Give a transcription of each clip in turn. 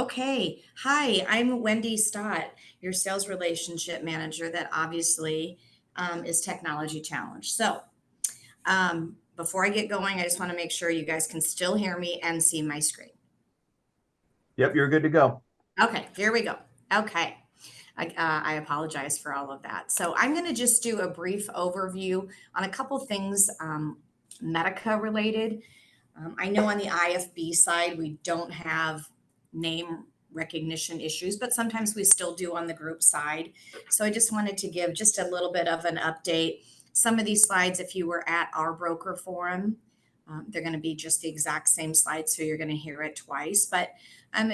Okay. Hi, I'm Wendi Stott, your sales relationship manager that obviously is technology challenged. Before I get going, I just want to make sure you guys can still hear me and see my screen. Yep, you're good to go. Okay, here we go. Okay. I apologize for all of that. So I'm going to just do a brief overview on a couple things Medica related. I know on the IFB side, we don't have name recognition issues, but sometimes we still do on the group side. So I just wanted to give just a little bit of an update. Some of these slides, if you were at our broker forum, they're going to be just the exact same slides, so you're going to hear it twice. But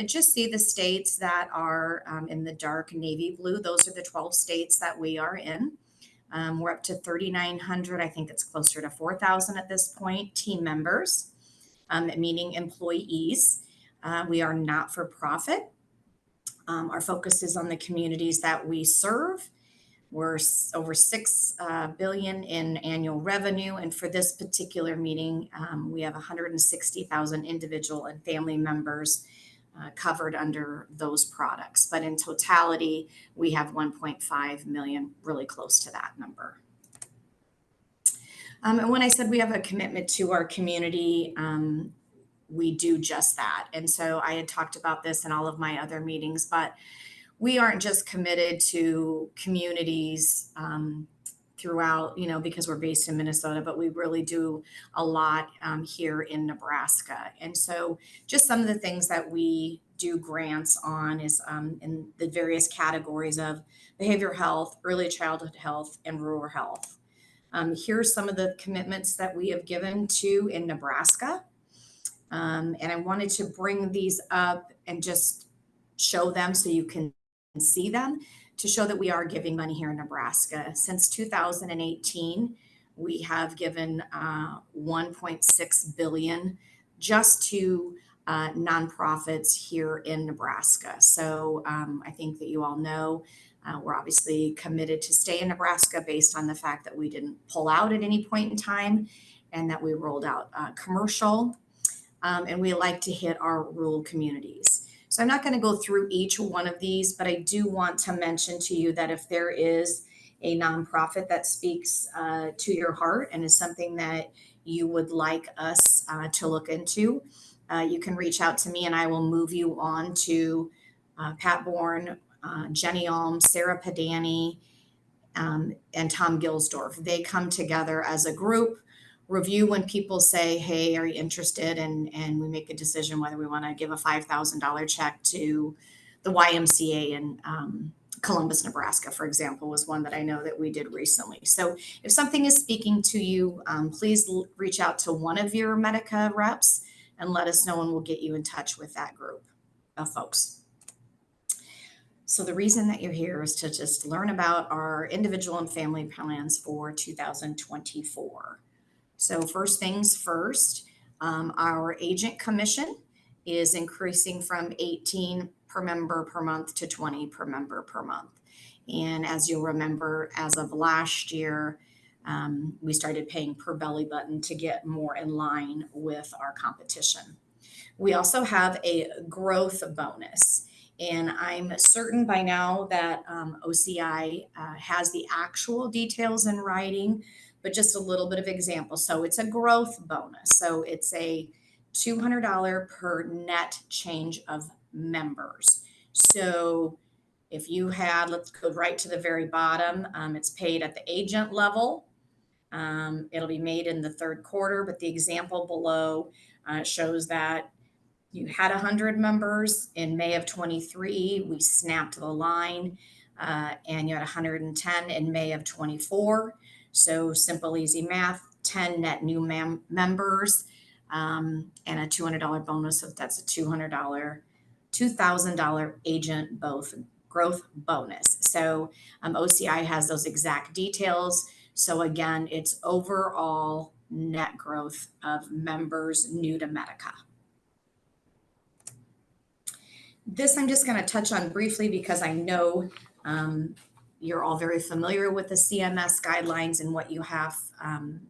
just see the states that are in the dark navy blue. Those are the 12 states that we are in. We're up to 3,900. I think it's closer to 4,000 at this point, team members, meaning employees. We are not for profit. Our focus is on the communities that we serve. We're over 6 billion in annual revenue, and for this particular meeting, we have 160,000 individual and family members covered under those products. But in totality, we have 1.5 million, really close to that number. And when I said we have a commitment to our community, we do just that. And so I had talked about this in all of my other meetings, but we aren't just committed to communities throughout, because we're based in Minnesota, but we really do a lot here in Nebraska. And so just some of the things that we do grants on is in the various categories of behavioral health, early childhood health, and rural health. Here are some of the commitments that we have given to in Nebraska. And I wanted to bring these up and just show them so you can see them, to show that we are giving money here in Nebraska. Since 2018, we have given 1.6 billion just to nonprofits here in Nebraska. So I think that you all know we're obviously committed to stay in Nebraska based on the fact that we didn't pull out at any point in time and that we rolled out commercial. And we like to hit our rural communities. So I'm not going to go through each one of these, but I do want to mention to you that if there is a nonprofit that speaks to your heart and is something that you would like us to look into, you can reach out to me and I will move you on to Pat Bourne, Jenny Alm, Sarah Padani, and Tom Gilsdorf. They come together as a group, review when people say, hey, are you interested? And we make a decision whether we want to give a $5,000 check to the YMCA in Columbus, Nebraska, for example, was one that I know that we did recently. So if something is speaking to you, please reach out to one of your Medica reps and let us know, and we'll get you in touch with that group of folks. So the reason that you're here is to just learn about our individual and family plans for 2024. So first things first, our agent commission is increasing from 18 per member per month to 20 per member per month. And as you'll remember, as of last year, we started paying per belly button to get more in line with our competition. We also have a growth bonus. And I'm certain by now that OCI has the actual details in writing, but just a little bit of example. So it's a growth bonus. So it's a $200 per net change of members. So if you had, let's go right to the very bottom, it's paid at the agent level. It'll be made in the third quarter, but the example below shows that you had 100 members in May of 23. We snapped the line and you had 110 in May of 24. So simple, easy math, 10 net new members and a $200 bonus. So that's a $2,000 agent growth bonus. So OCI has those exact details. So again, it's overall net growth of members new to Medica. This I'm just going to touch on briefly because I know you're all very familiar with the CMS guidelines and what you have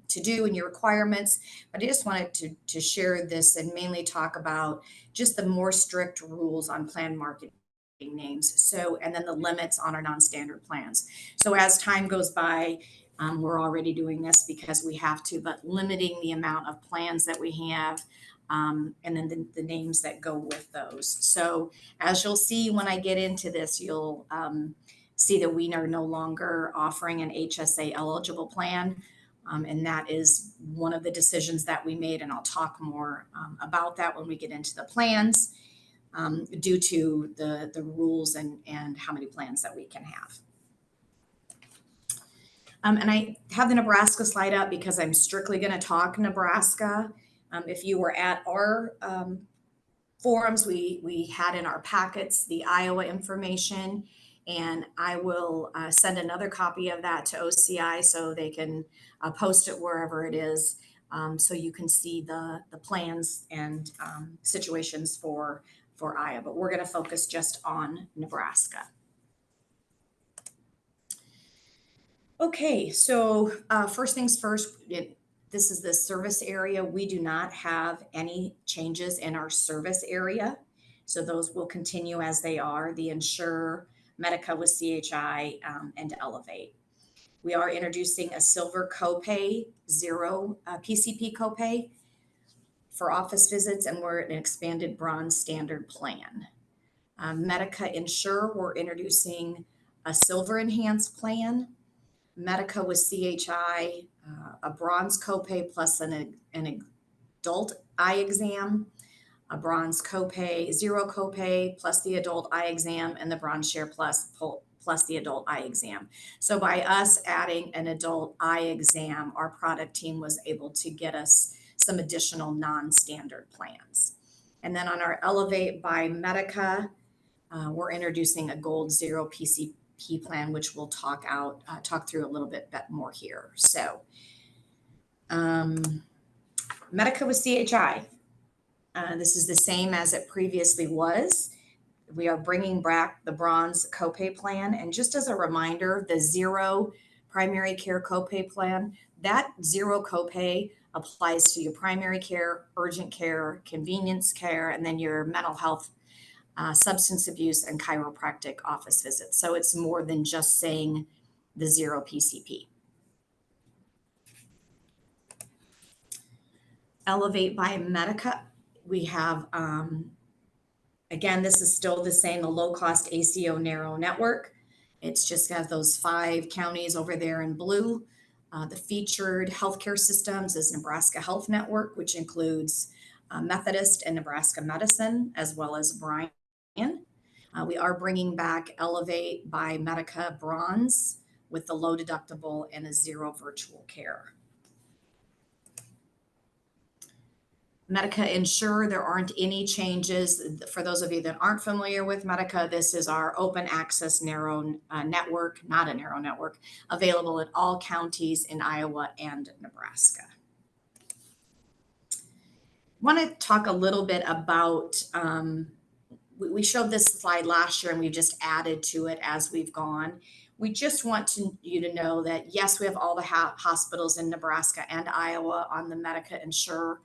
to do and your requirements. But I just wanted to share this and mainly talk about just the more strict rules on plan marketing names. So, and then the limits on our non-standard plans. So as time goes by, we're already doing this because we have to, but limiting the amount of plans that we have, and then the names that go with those. So as you'll see when I get into this, you'll see that we are no longer offering an HSA eligible plan. And that is one of the decisions that we made, and I'll talk more about that when we get into the plans, due to the rules and how many plans that we can have. And I have the Nebraska slide up because I'm strictly going to talk Nebraska. If you were at our forums, we had in our packets the Iowa information, and I will send another copy of that to OCI so they can post it wherever it is, so you can see the plans and situations for Iowa. But we're going to focus just on Nebraska. Okay, so first things first, this is the service area. We do not have any changes in our service area. So those will continue as they are, the Insure, Medica with CHI, and Elevate. We are introducing a silver copay, zero PCP copay for office visits, and we're an expanded bronze standard plan. Medica Insure, we're introducing a silver enhanced plan. Medica with CHI, a bronze copay plus an adult eye exam, a bronze copay, zero copay plus the adult eye exam, and the bronze share plus the adult eye exam. So by us adding an adult eye exam, our product team was able to get us some additional non-standard plans. And then on our Elevate by Medica, we're introducing a gold zero PCP plan, which we'll talk through a little bit more here. So, Medica with CHI. This is the same as it previously was. We are bringing back the bronze copay plan. And just as a reminder, the zero primary care copay plan, that zero copay applies to your primary care, urgent care, convenience care, and then your mental health, substance abuse, and chiropractic office visits. So it's more than just saying the zero PCP. Elevate by Medica, we have, again, this is still the same, the low-cost ACO narrow network. It's just got those 5 counties over there in blue. The featured healthcare systems is Nebraska Health Network, which includes Methodist and Nebraska Medicine, as well as Bryan. We are bringing back Elevate by Medica Bronze with the low deductible and a zero virtual care. Medica Insure, there aren't any changes. For those of you that aren't familiar with Medica, this is our open access narrow network, not a narrow network, available at all counties in Iowa and Nebraska. I want to talk a little bit about, we showed this slide last year and we just added to it as we've gone. We just want you to know that, yes, we have all the hospitals in Nebraska and Iowa on the Medica Insure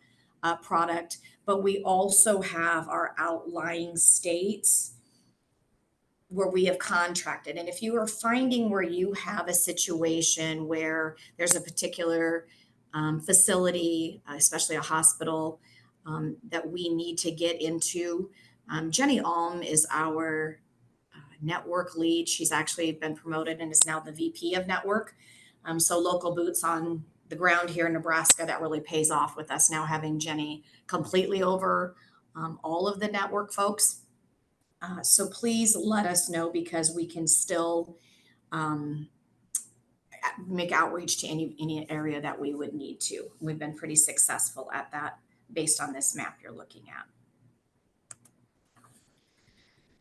product, but we also have our outlying states where we have contracted. And if you are finding where you have a situation where there's a particular facility, especially a hospital, that we need to get into, Jenny Alm is our network lead. She's actually been promoted and is now the VP of network. So local boots on the ground here in Nebraska, that really pays off with us now having Jenny completely over all of the network folks. So please let us know, because we can still make outreach to any area that we would need to. We've been pretty successful at that based on this map you're looking at.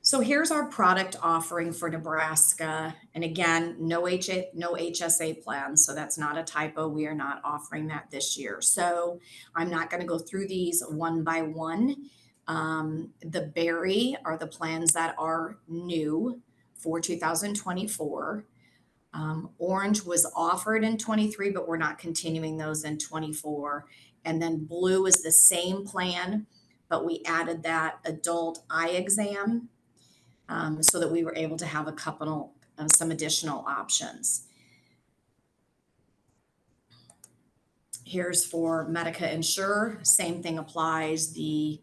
So here's our product offering for Nebraska. And again, no HSA plans, so that's not a typo. We are not offering that this year. So I'm not going to go through these one by one. The berry are the plans that are new for 2024. Orange was offered in 23, but we're not continuing those in 24. And then blue is the same plan, but we added that adult eye exam so that we were able to have a couple, some additional options. Here's for Medica Insure. Same thing applies. The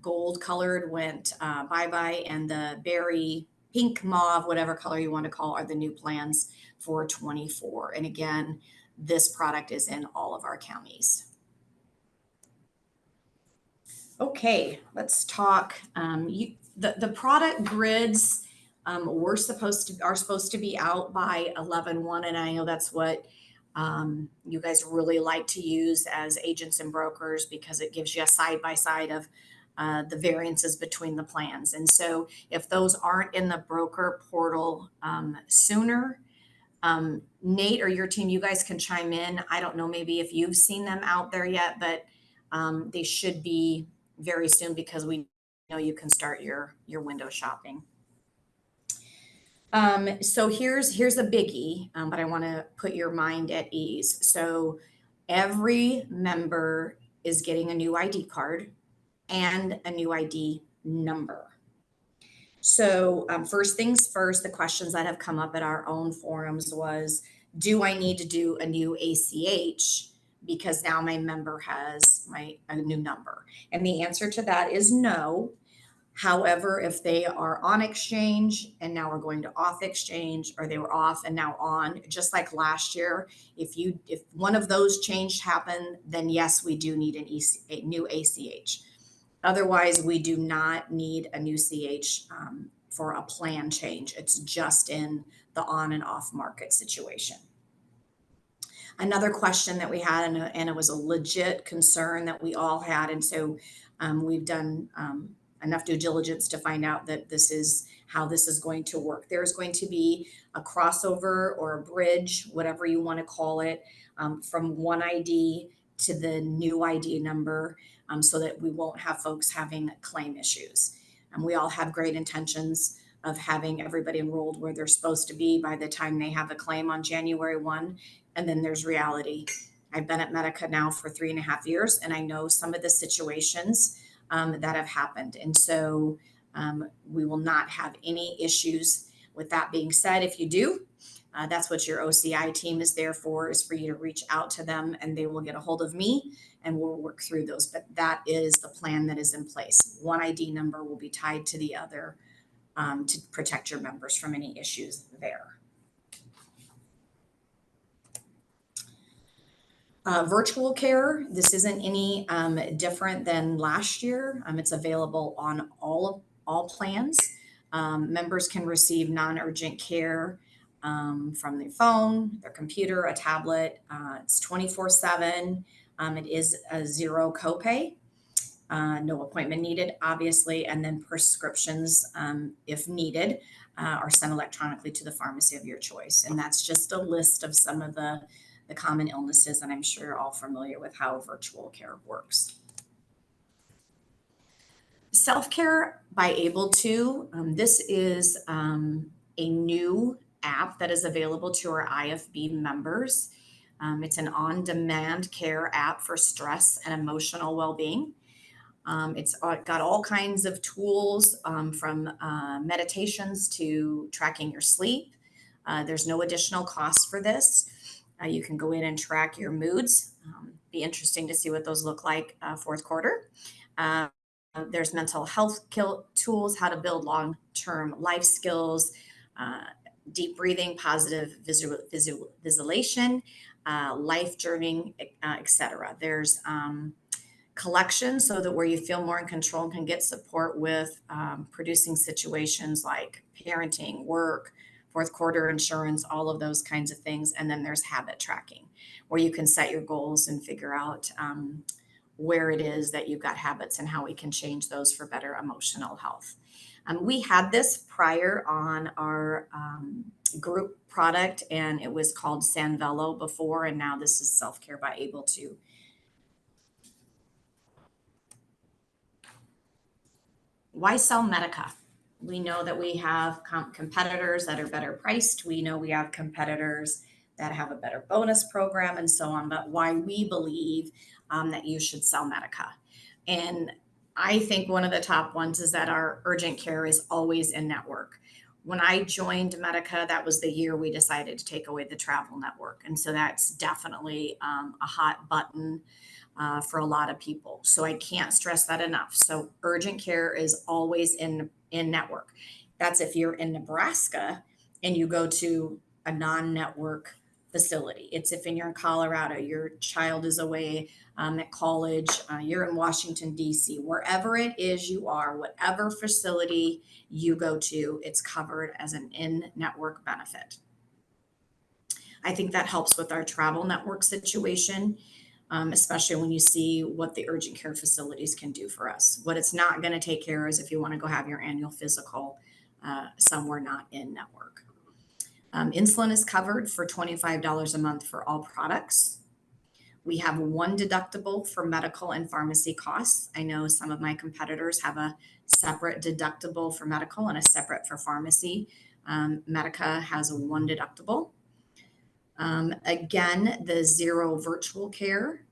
gold colored went bye-bye, and the berry pink mauve, whatever color you want to call, are the new plans for 24. And again, this product is in all of our counties. Okay, let's talk. The product grids are supposed to be out by 11/1, and I know that's what you guys really like to use as agents and brokers because it gives you a side by side of the variances between the plans. And so if those aren't in the broker portal sooner, Nate or your team, you guys can chime in. I don't know, maybe if you've seen them out there yet, but they should be very soon because we know you can start your window shopping. So here's a biggie, but I want to put your mind at ease. So every member is getting a new ID card and a new ID number. So first things first, the questions that have come up at our own forums was, do I need to do a new ACH because now my member has a new number? And the answer to that is no. However, if they are on exchange and now we're going to off exchange, or they were off and now on, just like last year, if one of those changes happen, then yes, we do need a new ACH. Otherwise, we do not need a new CH for a plan change. It's just in the on and off market situation. Another question that we had, and it was a legit concern that we all had, and so we've done enough due diligence to find out that this is how this is going to work. There's going to be a crossover or a bridge, whatever you want to call it, from one ID to the new ID number, so that we won't have folks having claim issues. We all have great intentions of having everybody enrolled where they're supposed to be by the time they have a claim on January 1, and then there's reality. I've been at Medica now for 3.5 years, and I know some of the situations that have happened. And so we will not have any issues. With that being said, if you do, that's what your OCI team is there for, is for you to reach out to them and they will get a hold of me and we'll work through those. But that is the plan that is in place. One ID number will be tied to the other to protect your members from any issues there. Virtual care, this isn't any different than last year. It's available on all plans. Members can receive non-urgent care from their phone, their computer, a tablet. It's 24/7. It is a zero copay, no appointment needed, obviously, and then prescriptions, if needed, are sent electronically to the pharmacy of your choice. And that's just a list of some of the common illnesses, and I'm sure you're all familiar with how virtual care works. Self-care by Able2. This is a new app that is available to our IFB members. It's an on-demand care app for stress and emotional well-being. It's got all kinds of tools from meditations to tracking your sleep. There's no additional cost for this. You can go in and track your moods. Be interesting to see what those look like fourth quarter. There's mental health tools, how to build long-term life skills, deep breathing, positive visualization, life journeying, etc. There's collections so that where you feel more in control and can get support with producing situations like parenting, work, fourth quarter insurance, all of those kinds of things. And then there's habit tracking, where you can set your goals and figure out where it is that you've got habits and how we can change those for better emotional health. We had this prior on our group product, and it was called Sanvello before, and now this is Self-Care by Able2. Why sell Medica? We know that we have competitors that are better priced. We know we have competitors that have a better bonus program and so on, but why we believe that you should sell Medica. And I think one of the top ones is that our urgent care is always in network. When I joined Medica, that was the year we decided to take away the travel network. And so that's definitely a hot button for a lot of people. So I can't stress that enough. So urgent care is always in network. That's if you're in Nebraska and you go to a non-network facility. It's if you're in Colorado, your child is away at college, you're in Washington, D.C., wherever it is you are, whatever facility you go to, it's covered as an in-network benefit. I think that helps with our travel network situation, especially when you see what the urgent care facilities can do for us. What it's not going to take care of is if you want to go have your annual physical somewhere not in network. Insulin is covered for $25 a month for all products. We have one deductible for medical and pharmacy costs. I know some of my competitors have a separate deductible for medical and a separate for pharmacy. Medica has a one deductible. Again, the zero virtual care,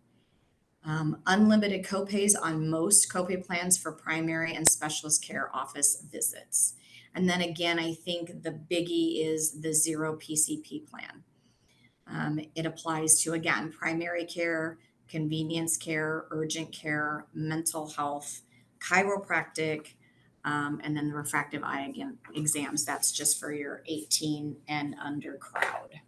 unlimited copays on most copay plans for primary and specialist care office visits. And then again, I think the biggie is the zero PCP plan. It applies to, again, primary care, convenience care, urgent care, mental health, chiropractic, and then the refractive eye exams. That's just for your 18 and under crowd.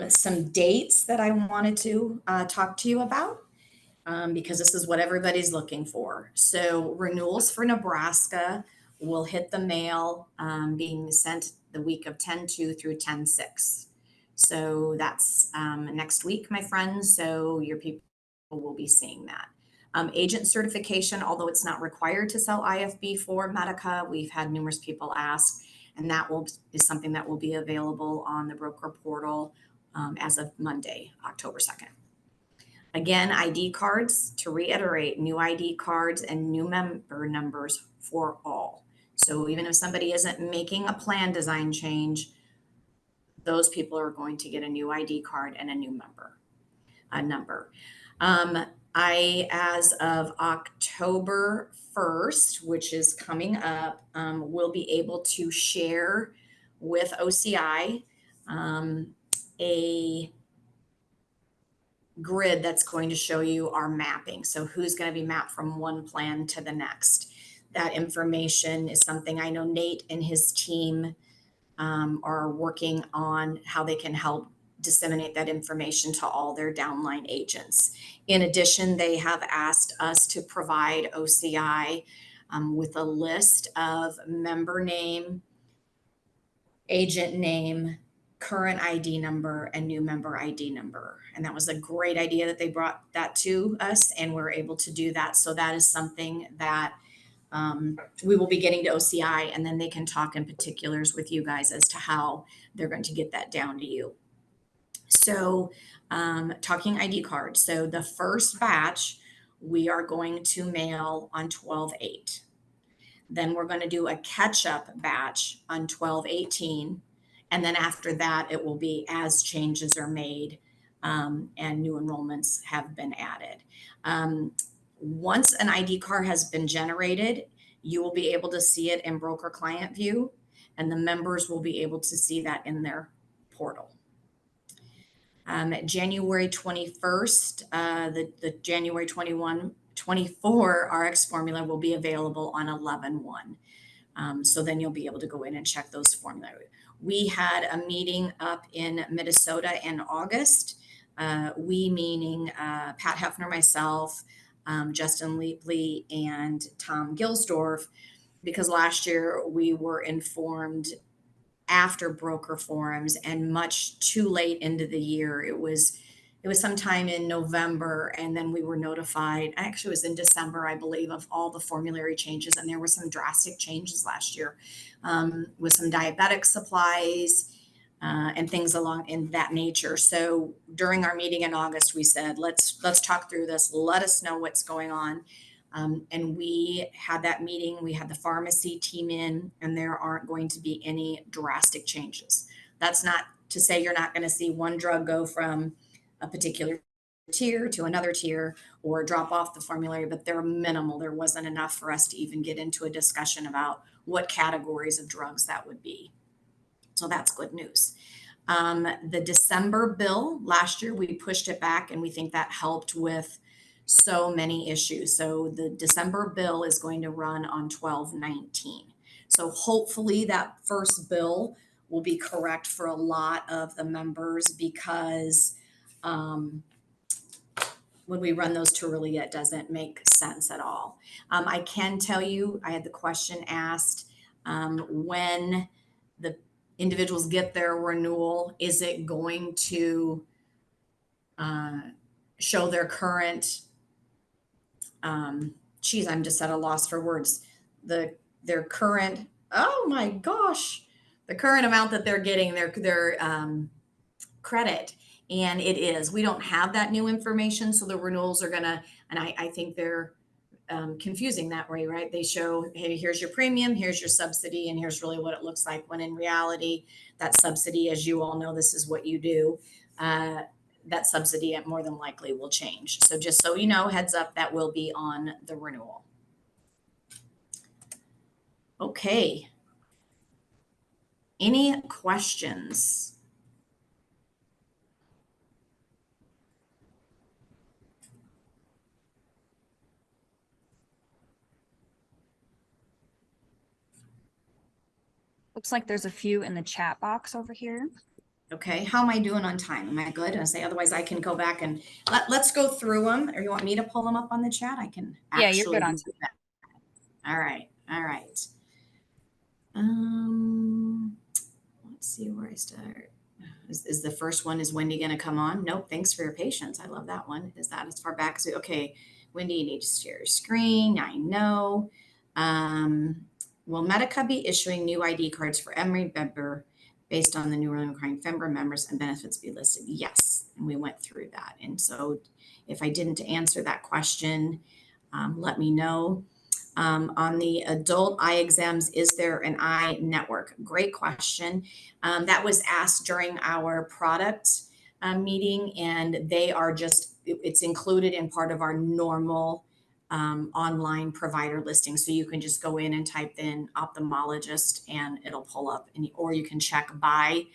Some dates that I wanted to talk to you about because this is what everybody's looking for. So renewals for Nebraska will hit the mail being sent the week of 10/2 through 10/6. So that's next week, my friends. So your people will be seeing that. Agent certification, although it's not required to sell IFB for Medica, we've had numerous people ask, and that is something that will be available on the broker portal as of Monday, October 2nd. Again, ID cards, to reiterate, new ID cards and new member numbers for all. So even if somebody isn't making a plan design change, those people are going to get a new ID card and a new number. As of October 1st, which is coming up, will be able to share with OCI a grid that's going to show you our mapping. So who's going to be mapped from one plan to the next. That information is something I know Nate and his team are working on how they can help disseminate that information to all their downline agents. In addition, they have asked us to provide OCI with a list of member name, agent name, current ID number, and new member ID number. And that was a great idea that they brought that to us, and we're able to do that. So that is something that we will be getting to OCI, and then they can talk in particulars with you guys as to how they're going to get that down to you. So talking ID cards. So the first batch we are going to mail on 12/8. Then we're going to do a catch-up batch on 12/18. And then after that, it will be as changes are made and new enrollments have been added. Once an ID card has been generated, you will be able to see it in broker client view, and the members will be able to see that in their portal. January 21st, the January 24 RX formula will be available on 11/1. So then you'll be able to go in and check those formularies. We had a meeting up in Minnesota in August. We meaning Pat Hefner, myself, Justin Leapley, and Tom Gilsdorf, because last year we were informed after broker forums and much too late into the year. It was sometime in November, and then we were notified, actually it was in December, I believe, of all the formulary changes. And there were some drastic changes last year with some diabetic supplies and things along in that nature. So during our meeting in August, we said, let's talk through this. Let us know what's going on. And we had that meeting, we had the pharmacy team in, and there aren't going to be any drastic changes. That's not to say you're not going to see one drug go from a particular tier to another tier or drop off the formulary, but they're minimal. There wasn't enough for us to even get into a discussion about what categories of drugs that would be. So that's good news. The December bill last year, we pushed it back, and we think that helped with so many issues. So the December bill is going to run on 12/19. So hopefully that first bill will be correct for a lot of the members, because when we run those too early, it doesn't make sense at all. I can tell you, I had the question asked, when the individuals get their renewal, is it going to show their current, I'm just at a loss for words, their current, oh my gosh, the current amount that they're getting, their credit. And it is, we don't have that new information. So the renewals are gonna, and I think they're confusing that way, right? They show, hey, here's your premium, here's your subsidy, and here's really what it looks like. When in reality, that subsidy, as you all know, this is what you do. That subsidy more than likely will change. So just so you know, heads up, that will be on the renewal. Okay. Any questions? Looks like there's a few in the chat box over here. Okay, how am I doing on time? Am I good? I say, otherwise I can go back and let's go through them. Or you want me to pull them up on the chat? I can Yeah, you're actually good on do that. All right, all right. Let's see where I start. Is the first one, is Wendi going to come on? Nope. Thanks for your patience. I love that one. Is that as far back as okay? Wendi, you need to share your screen. I know. Will Medica be issuing new ID cards for every member based on the new ruling requiring member members and benefits be listed? Yes. And we went through that. And so if I didn't answer that question, let me know. On the adult eye exams, is there an eye network? Great question. That was asked during our product meeting, and they are just, it's included in part of our normal online provider listing. So you can just go in and type in ophthalmologist and it'll pull up, or you can check by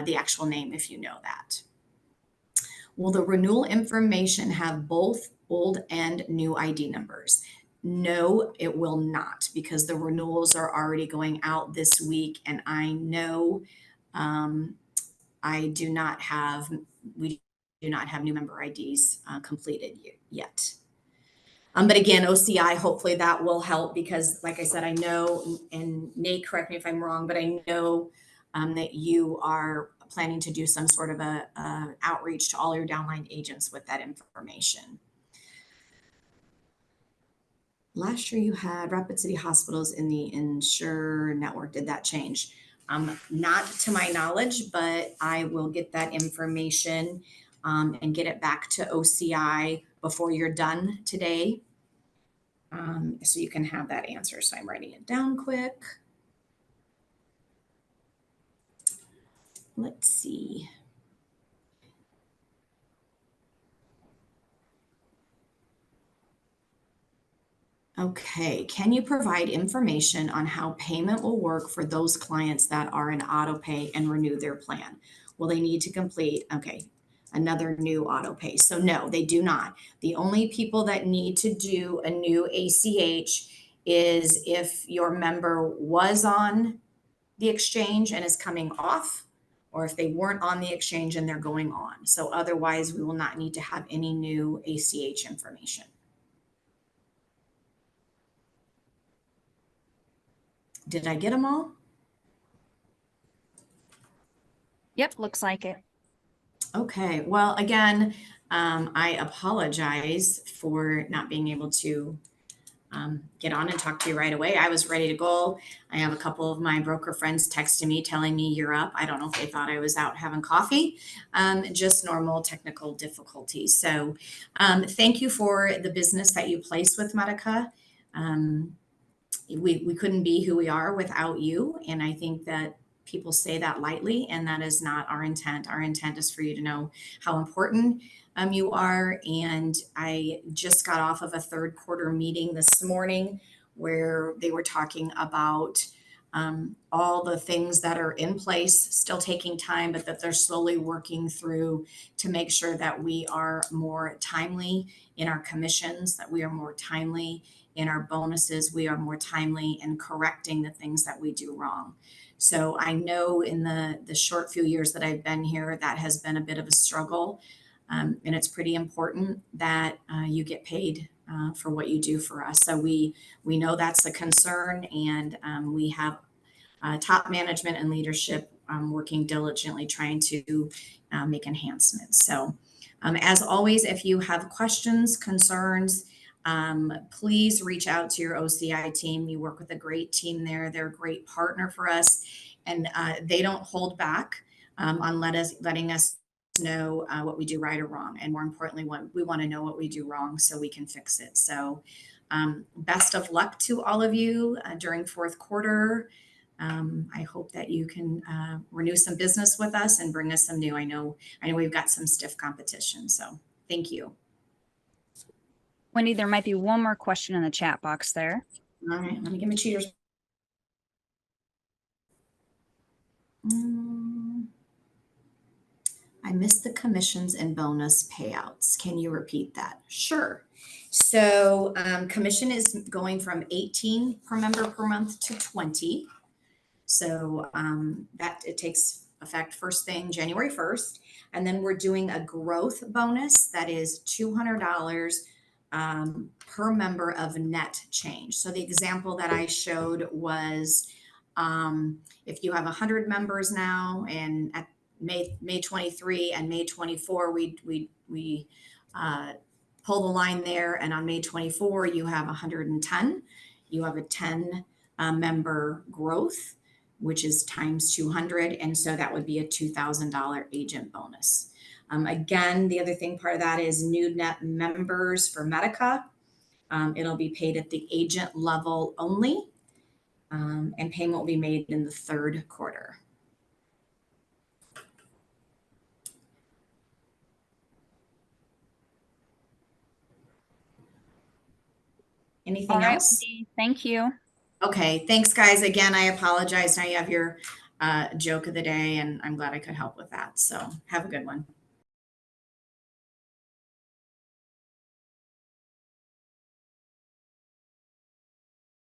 the actual name if you know that. Will the renewal information have both old and new ID numbers? No, it will not, because the renewals are already going out this week, and I know we do not have new member IDs completed yet. But again, OCI, hopefully that will help, because like I said, I know, and Nate, correct me if I'm wrong, but I know that you are planning to do some sort of a outreach to all your downline agents with that information. Last year you had Rapid City Hospitals in the Insure network. Did that change? Not to my knowledge, but I will get that information and get it back to OCI before you're done today. So you can have that answer. So I'm writing it down quick. Let's see. Okay, can you provide information on how payment will work for those clients that are in auto pay and renew their plan? Will they need to complete, another new auto pay? So no, they do not. The only people that need to do a new ACH is if your member was on the exchange and is coming off, or if they weren't on the exchange and they're going on. So otherwise, we will not need to have any new ACH information. Did I get them all? Yep, looks like it. Okay, well, again, I apologize for not being able to get on and talk to you right away. I was ready to go. I have a couple of my broker friends texting me telling me you're up. I don't know if they thought I was out having coffee, just normal technical difficulties. So thank you for the business that you place with Medica. We couldn't be who we are without you. And I think that people say that lightly, and that is not our intent. Our intent is for you to know how important you are. And I just got off of a third quarter meeting this morning where they were talking about all the things that are in place, still taking time, but that they're slowly working through to make sure that we are more timely in our commissions, that we are more timely in our bonuses, we are more timely in correcting the things that we do wrong. So I know in the short few years that I've been here, that has been a bit of a struggle. And it's pretty important that you get paid for what you do for us. So we know that's a concern, and we have top management and leadership working diligently trying to make enhancements. So as always, if you have questions, concerns, please reach out to your OCI team. You work with a great team there. They're a great partner for us, and they don't hold back on letting us know what we do right or wrong. And more importantly, we want to know what we do wrong so we can fix it. So best of luck to all of you during fourth quarter. I hope that you can renew some business with us and bring us some new. I know we've got some stiff competition. So thank you. Wendy, there might be one more question in the chat box there. All right, let me get my cheaters. I missed the commissions and bonus payouts. Can you repeat that? Sure. So commission is going from 18 per member per month to 20. So that it takes effect first thing January 1st. And then we're doing a growth bonus that is $200 per member of net change. So the example that I showed was if you have 100 members now, and at May 23 and May 24, we pull the line there, and on May 24 you have 110. You have a 10 member growth, which is times 200, and so that would be a $2,000 agent bonus. Again, the other thing part of that is new net members for Medica. It'll be paid at the agent level only, and payment will be made in the third quarter. Anything else? Wendy, thank you. Okay, thanks guys. Again, I apologize. Now you have your joke of the day, and I'm glad I could help with that. So have a good one.